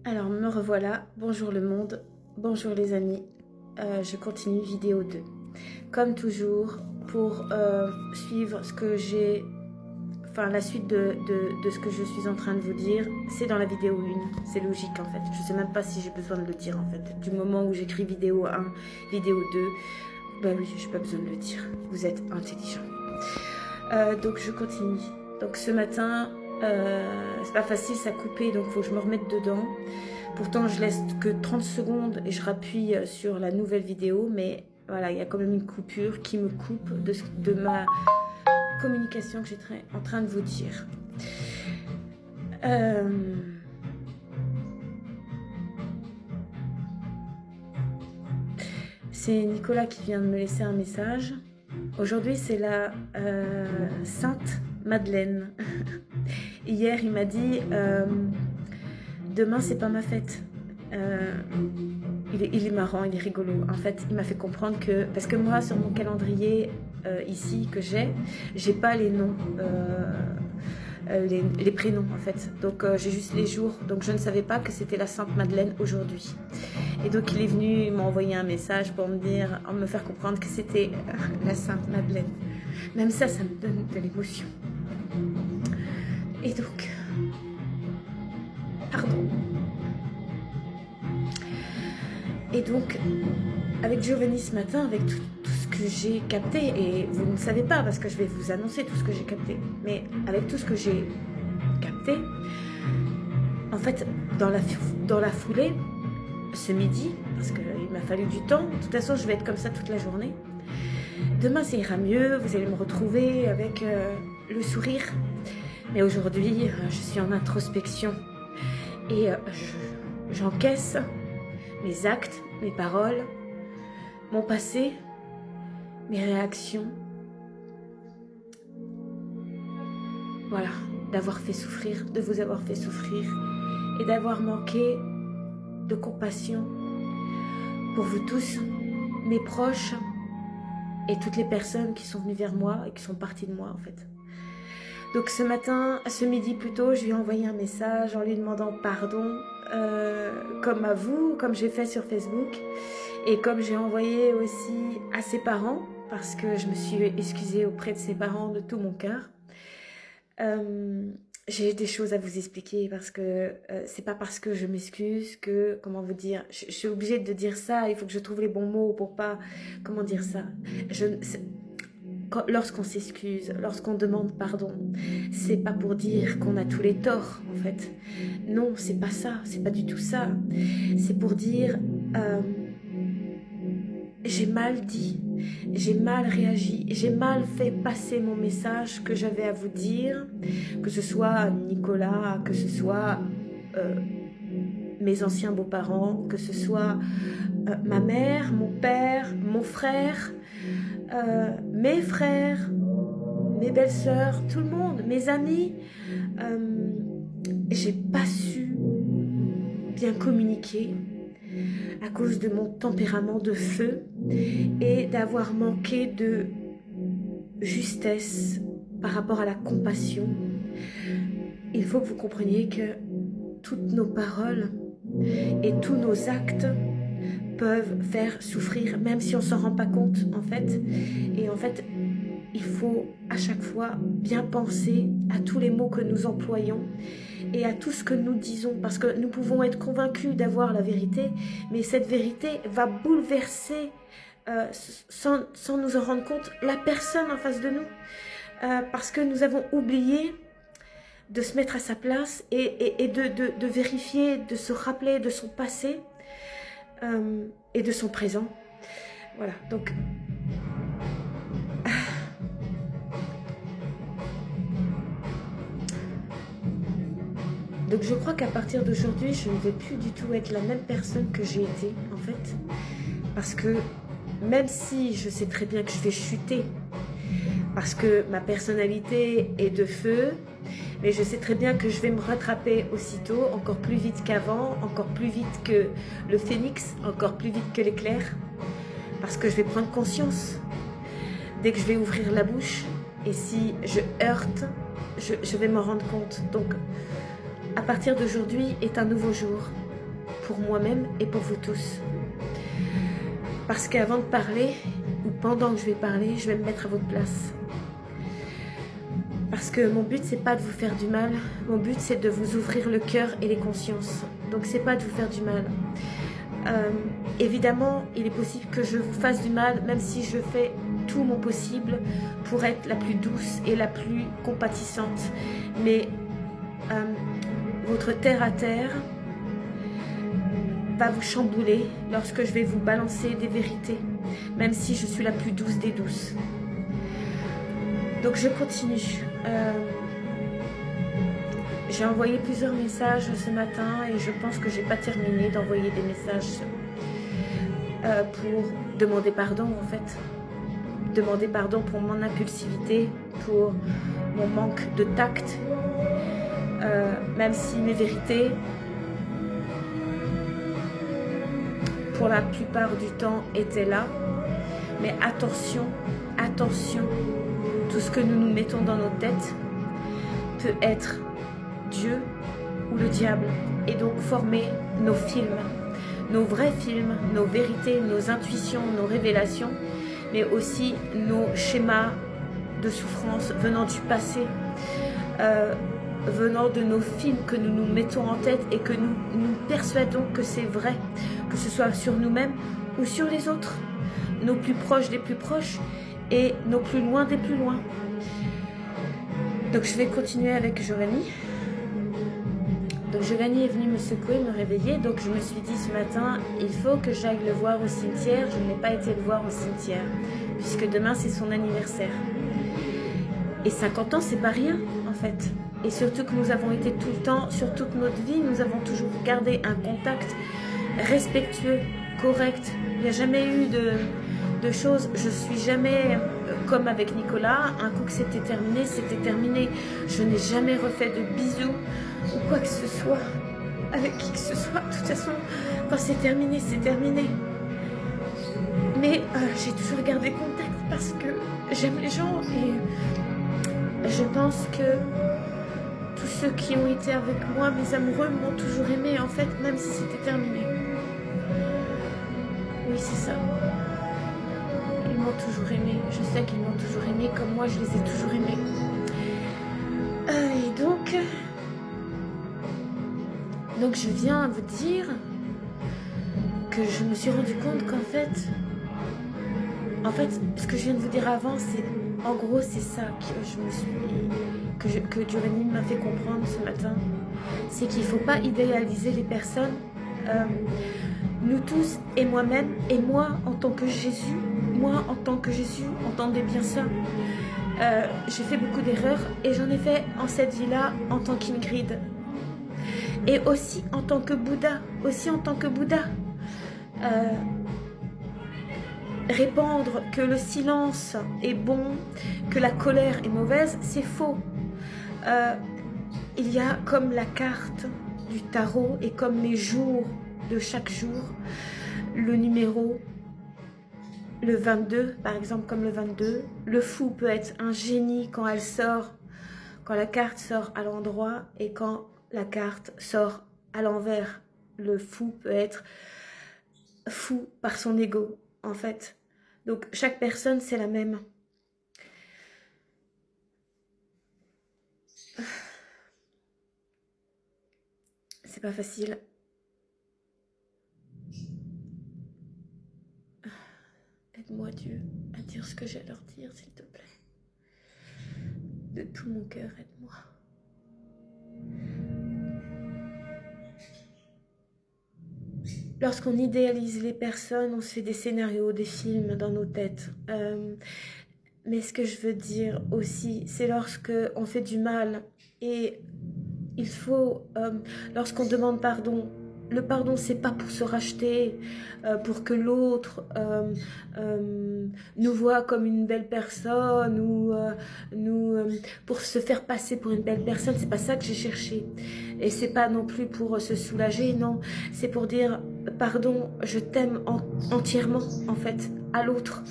Alors me revoilà, bonjour le monde, bonjour les amis, je continue vidéo 2. Comme toujours, pour suivre ce que j'ai, enfin la suite de ce que je suis en train de vous dire, c'est dans la vidéo 1, c'est logique en fait, je sais même pas si j'ai besoin de le dire en fait. Du moment où j'écris vidéo 1, vidéo 2, ben oui, j'ai pas besoin de le dire, vous êtes intelligents. Donc je continue, donc ce matin, c'est pas facile, ça a coupé, donc il faut que je me remette dedans. Pourtant, je laisse que 30 secondes et je rappuie sur la nouvelle vidéo, mais voilà, il y a quand même une coupure qui me coupe de ma communication que j'étais en train de vous dire. C'est Nicolas qui vient de me laisser un message. Aujourd'hui, c'est la Sainte Madeleine. Hier, il m'a dit demain, c'est pas ma fête. Il est marrant, il est rigolo. En fait, il m'a fait comprendre que... Parce que moi, sur mon calendrier ici que j'ai pas les noms, les prénoms en fait. Donc j'ai juste les jours. Donc je ne savais pas que c'était la Sainte Madeleine aujourd'hui. Et donc il est venu, il m'a envoyé un message pour me faire comprendre que c'était la Sainte Madeleine. Même ça me donne de l'émotion. Et donc... Pardon. Et donc, avec Giovanni ce matin, avec tout ce que j'ai capté, et vous ne savez pas parce que je vais vous annoncer tout ce que j'ai capté, mais avec tout ce que j'ai capté, en fait, dans la foulée, ce midi, parce qu'il m'a fallu du temps, de toute façon, je vais être comme ça toute la journée. Demain, ça ira mieux, vous allez me retrouver avec le sourire. Mais aujourd'hui, je suis en introspection et j'encaisse mes actes, mes paroles, mon passé, mes réactions. Voilà, d'avoir fait souffrir, de vous avoir fait souffrir et d'avoir manqué de compassion pour vous tous, mes proches et toutes les personnes qui sont venues vers moi et qui sont parties de moi en fait. Donc ce midi plutôt, je lui ai envoyé un message en lui demandant pardon, comme à vous, comme j'ai fait sur Facebook, et comme j'ai envoyé aussi à ses parents, parce que je me suis excusée auprès de ses parents de tout mon cœur. J'ai des choses à vous expliquer, parce que c'est pas parce que je m'excuse que, comment vous dire, je suis obligée de dire ça, il faut que je trouve les bons mots pour pas, comment dire ça, lorsqu'on s'excuse, lorsqu'on demande pardon, c'est pas pour dire qu'on a tous les torts en fait. Non, c'est pas ça, c'est pas du tout ça. C'est pour dire j'ai mal dit, j'ai mal réagi, j'ai mal fait passer mon message que j'avais à vous dire, que ce soit Nicolas, que ce soit mes anciens beaux-parents, que ce soit ma mère, mon père, mon frère, mes frères, mes belles-sœurs, tout le monde, mes amis. J'ai pas su bien communiquer à cause de mon tempérament de feu et d'avoir manqué de justesse par rapport à la compassion. Il faut que vous compreniez que toutes nos paroles et tous nos actes peuvent faire souffrir, même si on s'en rend pas compte en fait. Et en fait, il faut à chaque fois bien penser à tous les mots que nous employons et à tout ce que nous disons, parce que nous pouvons être convaincus d'avoir la vérité, mais cette vérité va bouleverser, sans nous en rendre compte, la personne en face de nous, parce que nous avons oublié de se mettre à sa place et de vérifier, de se rappeler de son passé, et de son présent. Voilà, donc je crois qu'à partir d'aujourd'hui, je ne vais plus du tout être la même personne que j'ai été en fait, parce que même si je sais très bien que je vais chuter, parce que ma personnalité est de feu, mais je sais très bien que je vais me rattraper aussitôt, encore plus vite qu'avant, encore plus vite que le phénix, encore plus vite que l'éclair, parce que je vais prendre conscience dès que je vais ouvrir la bouche, et si je heurte, je vais m'en rendre compte. Donc à partir d'aujourd'hui est un nouveau jour, pour moi-même et pour vous tous. Parce qu'avant de parler, ou pendant que je vais parler, je vais me mettre à votre place. Parce que mon but, c'est pas de vous faire du mal. Mon but, c'est de vous ouvrir le cœur et les consciences. Donc, c'est pas de vous faire du mal. Évidemment, il est possible que je vous fasse du mal, même si je fais tout mon possible pour être la plus douce et la plus compatissante. Mais votre terre à terre va vous chambouler lorsque je vais vous balancer des vérités, même si je suis la plus douce des douces. Donc je continue. J'ai envoyé plusieurs messages ce matin et je pense que j'ai pas terminé d'envoyer des messages pour demander pardon en fait. Demander pardon pour mon impulsivité, pour mon manque de tact, même si mes vérités, pour la plupart du temps, étaient là. Mais attention, attention, tout ce que nous nous mettons dans nos têtes peut être Dieu ou le diable, et donc former nos films, nos vrais films, nos vérités, nos intuitions, nos révélations, mais aussi nos schémas de souffrance venant du passé, venant de nos films que nous nous mettons en tête et que nous persuadons que c'est vrai, que ce soit sur nous-mêmes ou sur les autres, nos plus proches des plus proches et nos plus loin des plus loin. Donc je vais continuer avec Giovanni. Donc Giovanni est venu me secouer, me réveiller, donc je me suis dit ce matin, il faut que j'aille le voir au cimetière. Je n'ai pas été le voir au cimetière, puisque demain c'est son anniversaire. Et 50 ans, c'est pas rien, en fait. Et surtout que nous avons été tout le temps, sur toute notre vie, nous avons toujours gardé un contact respectueux, correct. Il n'y a jamais eu de choses, je suis jamais comme avec Nicolas, un coup que c'était terminé, c'était terminé. Je n'ai jamais refait de bisous ou quoi que ce soit avec qui que ce soit. De toute façon, quand c'est terminé, c'est terminé. Mais j'ai toujours gardé contact parce que j'aime les gens et je pense que tous ceux qui ont été avec moi, mes amoureux, m'ont toujours aimé en fait, même si c'était terminé. Oui, c'est ça. Ils m'ont toujours aimé. Je sais qu'ils m'ont toujours aimé comme moi je les ai toujours aimés. Et donc je viens vous dire que je me suis rendu compte qu'en fait, ce que je viens de vous dire avant, c'est en gros c'est ça que Giovanni m'a fait comprendre ce matin. C'est qu'il ne faut pas idéaliser les personnes. Nous tous et moi-même, et moi en tant que Jésus, entendez bien ça. J'ai fait beaucoup d'erreurs et j'en ai fait en cette vie-là en tant qu'Ingrid. Et aussi en tant que Bouddha. Répandre que le silence est bon, que la colère est mauvaise, c'est faux. Il y a comme la carte du tarot et comme mes jours de chaque jour, le numéro, le 22, par exemple comme le 22. Le fou peut être un génie quand la carte sort à l'endroit et quand la carte sort à l'envers. Le fou peut être fou par son ego, en fait. Donc chaque personne, c'est la même. C'est pas facile. Aide-moi Dieu à dire ce que j'ai à leur dire, s'il te plaît. De tout mon cœur, aide-moi. Lorsqu'on idéalise les personnes, on se fait des scénarios, des films dans nos têtes. Mais ce que je veux dire aussi, c'est lorsque on fait du mal et il faut, lorsqu'on demande pardon, le pardon, c'est pas pour se racheter, pour que l'autre nous voit comme une belle personne ou pour se faire passer pour une belle personne. C'est pas ça que j'ai cherché. Et c'est pas non plus pour se soulager, non. C'est pour dire pardon, je t'aime entièrement en fait à l'autre.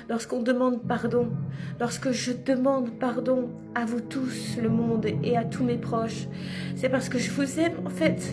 Lorsqu'on demande pardon, lorsque je demande pardon à vous tous, le monde et à tous mes proches, c'est parce que je vous aime en fait.